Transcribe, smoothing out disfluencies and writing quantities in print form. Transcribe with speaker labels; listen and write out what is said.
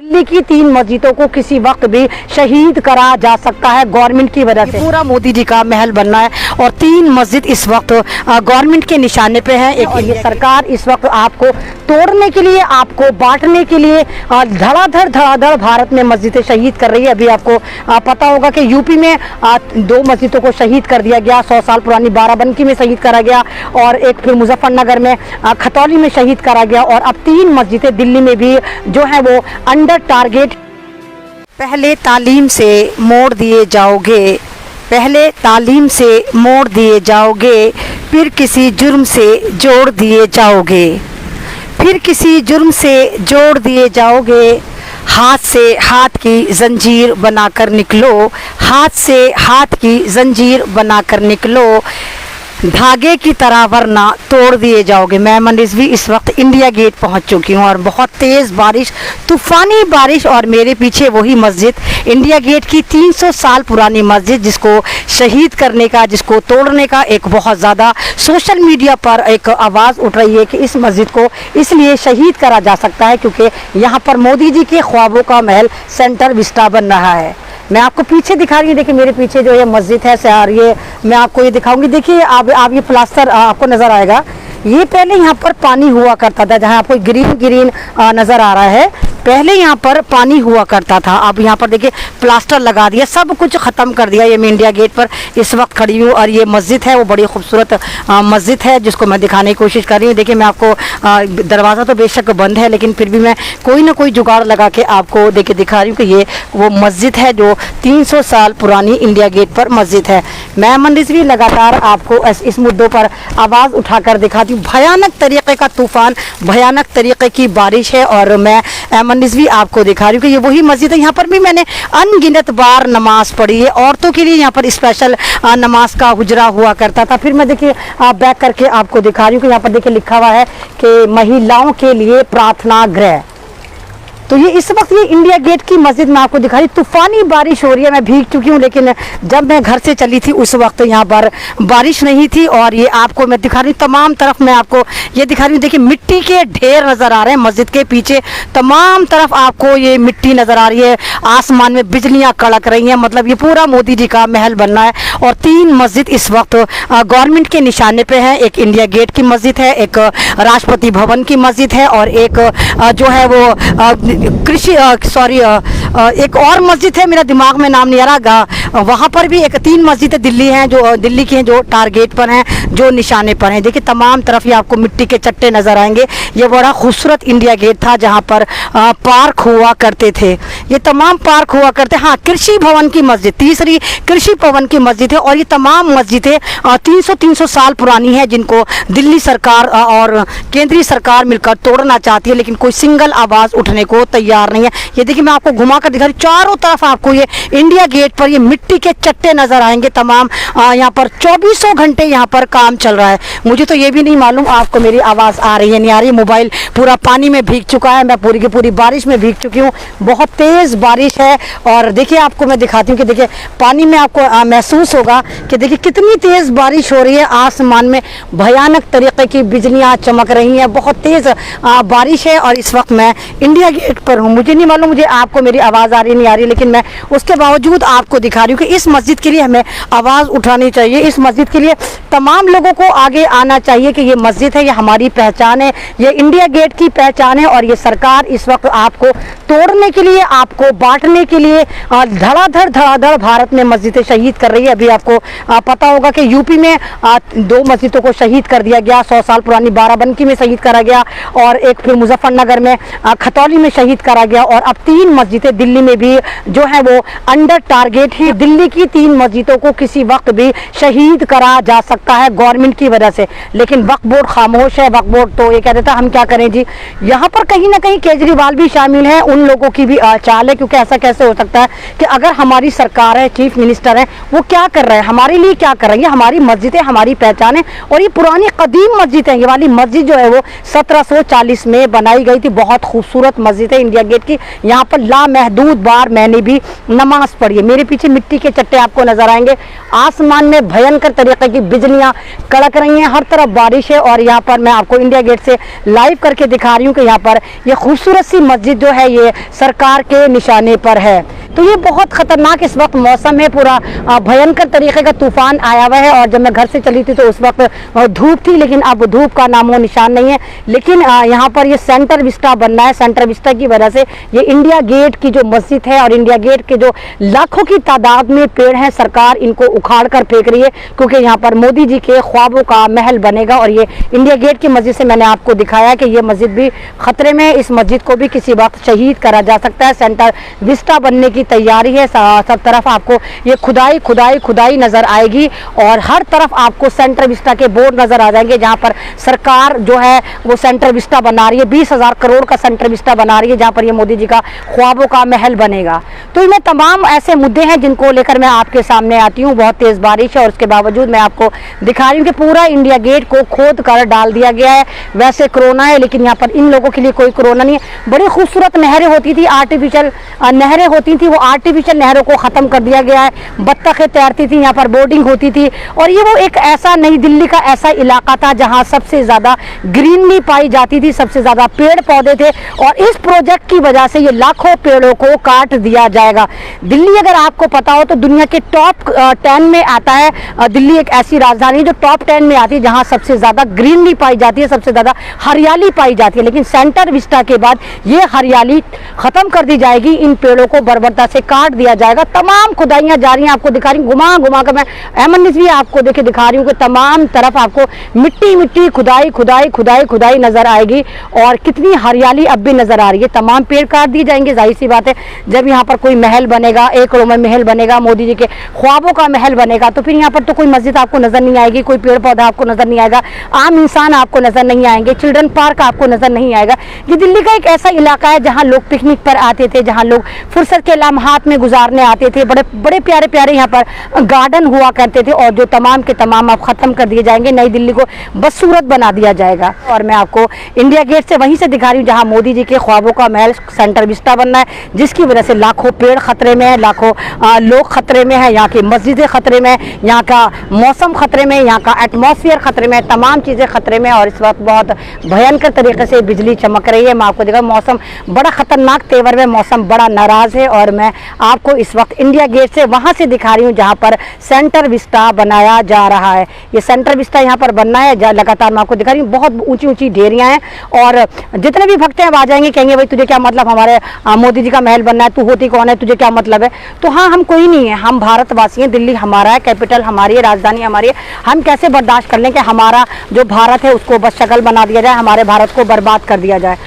Speaker 1: दिल्ली की 3 मस्जिदों को किसी वक्त भी शहीद करा जा सकता है गवर्नमेंट की वजह से। पूरा मोदी जी का महल बनना है और 3 मस्जिद इस वक्त गवर्नमेंट के निशाने पे हैं। एक ये सरकार इस वक्त आपको तोड़ने के लिए, आपको बांटने के लिए धड़ाधड़ भारत में मस्जिदें शहीद कर रही है। अभी आपको पता होगा कि यूपी में 2 मस्जिदों को शहीद कर दिया गया, 100 साल पुरानी बाराबंकी में शहीद करा गया और एक फिर मुजफ्फरनगर में खतौली में शहीद करा गया और अब 3 मस्जिदें दिल्ली में भी जो है वो अंडर टारगेट। पहले तालीम से मोड़ दिए जाओगे, पहले तालीम से मोड़ दिए जाओगे, फिर किसी जुर्म से जोड़ दिए जाओगे, फिर किसी जुर्म से जोड़ दिए जाओगे। हाथ से हाथ की जंजीर बनाकर निकलो, हाथ से हाथ की जंजीर बनाकर निकलो, धागे की तरह वरना तोड़ दिए जाओगे। मैं अमन रिजवी इस वक्त इंडिया गेट पहुंच चुकी हूं और बहुत तेज़ बारिश, तूफ़ानी बारिश और मेरे पीछे वही मस्जिद, इंडिया गेट की 300 साल पुरानी मस्जिद, जिसको शहीद करने का, जिसको तोड़ने का एक बहुत ज़्यादा सोशल मीडिया पर एक आवाज़ उठ रही है कि इस मस्जिद को इसलिए शहीद करा जा सकता है क्योंकि यहाँ पर मोदी जी के ख्वाबों का महल सेंटर विस्टा बन रहा है। मैं आपको पीछे दिखा रही हूँ, देखिए मेरे पीछे जो ये मस्जिद है और ये मैं आपको ये दिखाऊंगी। देखिए आप ये प्लास्टर आपको नज़र आएगा। ये पहले यहाँ पर पानी हुआ करता था, जहाँ आपको ग्रीन नज़र आ रहा है, पहले यहाँ पर पानी हुआ करता था। अब यहाँ पर देखिए प्लास्टर लगा दिया, सब कुछ ख़त्म कर दिया। ये मैं इंडिया गेट पर इस वक्त खड़ी हूँ और ये मस्जिद है वो बड़ी खूबसूरत मस्जिद है जिसको मैं दिखाने की कोशिश कर रही हूँ। देखिए मैं आपको दरवाज़ा तो बेशक बंद है लेकिन फिर भी मैं कोई ना कोई जुगाड़ लगा के आपको देखिए दिखा रही हूँ कि ये वो मस्जिद है जो 300 साल पुरानी इंडिया गेट पर मस्जिद है। मैं अमन रिजवी लगातार आपको इस मुद्दों पर आवाज़ उठाकर दिखाती हूँ। भयानक तरीक़े का तूफ़ान, भयानक तरीक़े की बारिश है और मैं अमन रिजवी आपको दिखा रही हूँ कि ये वही मस्जिद है। यहाँ पर भी मैंने अनगिनत बार नमाज पढ़ी है। औरतों के लिए यहाँ पर स्पेशल नमाज का हुजरा हुआ करता था। फिर मैं देखिए बैक करके आपको दिखा रही हूँ कि यहाँ पर देखिए लिखा हुआ है कि महिलाओं के लिए प्रार्थना गृह। तो ये इस वक्त ये इंडिया गेट की मस्जिद में आपको दिखा रही। तूफ़ानी बारिश हो रही है, मैं भीग चुकी हूँ लेकिन जब मैं घर से चली थी उस वक्त यहाँ पर बारिश नहीं थी। और ये आपको मैं दिखा रही हूँ, तमाम तरफ मैं आपको ये दिखा रही हूँ। देखिए मिट्टी के ढेर नज़र आ रहे हैं मस्जिद के पीछे, तमाम तरफ आपको ये मिट्टी नज़र आ रही है। आसमान में बिजलियाँ कड़क रही हैं, मतलब ये पूरा मोदी जी का महल बनना है। और 3 मस्जिद इस वक्त गवर्नमेंट के निशाने पे हैं। एक इंडिया गेट की मस्जिद है, एक राष्ट्रपति भवन की मस्जिद है और एक जो है वो एक और मस्जिद है, मेरा दिमाग में नाम नहीं आ रहा। वहाँ पर भी एक 3 मस्जिदें दिल्ली हैं जो दिल्ली की हैं जो टारगेट पर हैं, जो निशाने पर हैं। देखिए तमाम तरफ ये आपको मिट्टी के चट्टे नज़र आएंगे। ये बड़ा खूबसूरत इंडिया गेट था जहाँ पर पार्क हुआ करते थे, ये तमाम पार्क हुआ करते। हाँ, कृषि भवन की मस्जिद, तीसरी कृषि भवन की मस्जिद है। और ये तमाम मस्जिदें 300 साल पुरानी है जिनको दिल्ली सरकार और केंद्रीय सरकार मिलकर तोड़ना चाहती है लेकिन कोई सिंगल आवाज़ उठने को तैयार नहीं है। ये देखिए मैं आपको घुमा कर दिखा रही हूँ, चारों तरफ आपको ये इंडिया गेट पर ये मिट्टी के चट्टे नजर आएंगे तमाम। यहाँ पर 24 घंटे यहाँ पर काम चल रहा है। मुझे तो ये भी नहीं मालूम आपको मेरी आवाज़ आ रही है नहीं आ रही। मोबाइल पूरा पानी में भीग चुका है, मैं पूरी की पूरी बारिश में भीग चुकी हूँ। बहुत तेज़ बारिश है और देखिए आपको मैं दिखाती हूँ कि देखिए पानी में आपको महसूस होगा कि देखिए कितनी तेज़ बारिश हो रही है। आसमान में भयानक तरीके की बिजलियाँ चमक रही हैं, बहुत तेज़ बारिश है। और इस वक्त मैं इंडिया गेट पर हूँ। मुझे नहीं मालूम मुझे आपको मेरी आवाज़ आ रही नहीं आ रही, लेकिन मैं उसके बावजूद आपको दिखा रही हूँ कि इस मस्जिद के लिए हमें आवाज़ उठानी चाहिए। इस मस्जिद के लिए तमाम लोगों को आगे आना चाहिए कि ये मस्जिद है, ये हमारी पहचान है, ये इंडिया गेट की पहचान है। और ये सरकार इस वक्त आपको तोड़ने के लिए, आपको बांटने के लिए धड़ाधड़ भारत में मस्जिदें शहीद कर रही है। अभी आपको पता होगा कि यूपी में 2 मस्जिदों को शहीद कर दिया गया, 100 साल पुरानी बाराबंकी में शहीद करा गया और एक फिर मुजफ्फरनगर में खतौली में शहीद करा गया। और अब 3 मस्जिदें दिल्ली में भी जो है वो अंडर टारगेट है। दिल्ली की 3 मस्जिदों को किसी वक्त भी शहीद करा जा सकता है गवर्नमेंट की वजह से, लेकिन वक्फ बोर्ड खामोश है। वक्फ बोर्ड तो ये कह देता हम क्या करें जी। यहाँ पर कहीं ना कहीं केजरीवाल भी शामिल है, उन लोगों की भी चाल है, क्योंकि ऐसा कैसे हो सकता है कि अगर हमारी सरकार है, चीफ मिनिस्टर है, वो क्या कर रहे हैं, हमारे लिए क्या कर रहे हैं। हमारी मस्जिद है, हमारी पहचान है और ये पुरानी कदीम मस्जिद है। ये वाली मस्जिद जो है वो 1740 में बनाई गई थी, बहुत खूबसूरत मस्जिद है इंडिया गेट की। यहाँ पर महदूद बार मैंने भी नमाज पढ़ी है। मेरे पीछे मिट्टी के चट्टे आपको नजर आएंगे, आसमान में भयंकर तरीके की बिजलियां कड़क रही हैं, हर तरफ बारिश है। और यहाँ पर मैं आपको इंडिया गेट से लाइव करके दिखा रही हूँ कि यहाँ पर ये खूबसूरत सी मस्जिद जो है ये सरकार के निशाने पर है। तो ये बहुत खतरनाक इस वक्त मौसम है, पूरा भयंकर तरीके का तूफान आया हुआ है। और जब मैं घर से चली थी तो उस वक्त धूप थी, लेकिन अब धूप का नामो निशान नहीं है। लेकिन यहाँ पर ये सेंटर विस्टा बनना है, सेंटर विस्टा की वजह से ये इंडिया गेट की जो मस्जिद है और इंडिया गेट के जो लाखों की तादाद में पेड़ हैं, सरकार इनको उखाड़ कर फेंक रही है, क्योंकि यहाँ पर मोदी जी के ख्वाबों का महल बनेगा। और ये इंडिया गेट की मस्जिद से मैंने आपको दिखाया कि ये मस्जिद भी खतरे में है, इस मस्जिद को भी किसी वक्त शहीद करा जा सकता है। सेंटर विस्टा बनने की तैयारी है, सब तरफ आपको ये खुदाई खुदाई खुदाई नजर आएगी और हर तरफ आपको सेंटर विस्टा के बोर्ड नजर आ जाएंगे, जहां पर सरकार जो है वो सेंटर विस्टा बना रही है, 20,000 करोड़ का सेंटर विस्टा बना रही है, जहां पर ये मोदी जी का ख्वाबों का महल बनेगा। तो इनमें तमाम ऐसे मुद्दे हैं जिनको लेकर मैं आपके सामने आती हूँ। बहुत तेज बारिश है और उसके बावजूद मैं आपको दिखा रही हूँ कि पूरा इंडिया गेट को खोद कर डाल दिया गया है। वैसे कोरोना है, लेकिन यहाँ पर इन लोगों के लिए कोई कोरोना नहीं है। बड़ी खूबसूरत नहरें होती थी, आर्टिफिशियल नहरें होती थी, वो आर्टिफिशियल नहरों को खत्म कर दिया गया है। बत्तखें तैरती थी, यहाँ पर बोटिंग होती थी। और ये वो एक ऐसा नई दिल्ली का ऐसा इलाका था जहाँ सबसे ज्यादा ग्रीनरी पाई जाती थी, सबसे ज्यादा पेड़ पौधे थे। और इस प्रोजेक्ट की वजह से ये लाखों पेड़ों को काट दिया जाएगा। दिल्ली अगर आपको पता हो तो दुनिया के टॉप 10 में आता है। दिल्ली एक ऐसी राजधानी जो टॉप 10 में आती है जहाँ सबसे ज्यादा ग्रीनरी पाई जाती है, सबसे ज्यादा हरियाली पाई जाती है। लेकिन सेंटर विस्टा के बाद ये हरियाली खत्म कर दी जाएगी, इन पेड़ों को बर्बरता से काट दिया जाएगा। तमाम खुदाइयां जा रही हैं, आपको दिखा रही हूँ घुमा घुमा कर मैं अहमद निज़वी आपको देखे दिखा रही हूँ कि तमाम तरफ आपको मिट्टी मिट्टी खुदाई खुदाई खुदाई खुदाई नजर आएगी और कितनी हरियाली अब भी नजर आ रही है। तमाम पेड़ काट दिए जाएंगे, जाहिर सी बात है जब यहाँ पर कोई महल बनेगा, 1 करोड़ में महल बनेगा, मोदी जी के ख्वाबों का महल बनेगा, तो फिर यहाँ पर तो कोई मस्जिद आपको नजर नहीं आएगी, कोई पेड़ पौधा आपको नजर नहीं आएगा, आम इंसान आपको नजर नहीं आएंगे, चिल्ड्रन पार्क आपको नजर नहीं आएगा। ये दिल्ली का एक ऐसा इलाका है जहाँ लोग पिकनिक पर आते थे, जहाँ लोग फुर्सत के लम्हात में गुजारने आते थे। बड़े बड़े प्यारे प्यारे यहाँ पर गार्डन हुआ करते थे और जो तमाम के तमाम अब खत्म कर दिए जाएंगे, नई दिल्ली को बदसूरत बना दिया जाएगा। और मैं आपको इंडिया गेट से वहीं से दिखा रही हूँ जहाँ मोदी जी के ख्वाबों का महल सेंटर विस्टा बनना है, जिसकी वजह से लाखों पेड़ खतरे में है, लाखों लोग खतरे में है, यहाँ की मस्जिदें खतरे में, यहाँ का मौसम खतरे में, यहाँ का एटमॉस्फेयर खतरे में, तमाम चीज़ें खतरे में। और इस वक्त बहुत भयंकर तरीके से बिजली चमक रही है। मैं आपको देखा मौसम बड़ा खतरनाक तेवर में, मौसम बड़ा नाराज है। और मैं आपको इस वक्त इंडिया गेट से वहाँ से दिखा रही हूँ जहाँ पर सेंटर विस्टा बनाया जा रहा है। ये सेंटर विस्टा यहाँ पर बनना है, लगातार मैं आपको दिखा रही हूँ। बहुत ऊंची ऊंची ढेरियाँ हैं और जितने भी भक्त हैं आ जाएंगे, कहेंगे भाई तुझे क्या मतलब, हमारे मोदी जी का महल बनना है, तू होती कौन है, तुझे क्या मतलब है। तो हाँ, हम कोई नहीं है, हम भारतवासी हैं, दिल्ली हमारा है, कैपिटल हमारी है, राजधानी हमारी है। हम कैसे बर्दाश्त कर लें कि हमारा जो भारत है उसको बस शक्ल बना दिया जाए, हमारे भारत को बर्बाद कर दिया जाए।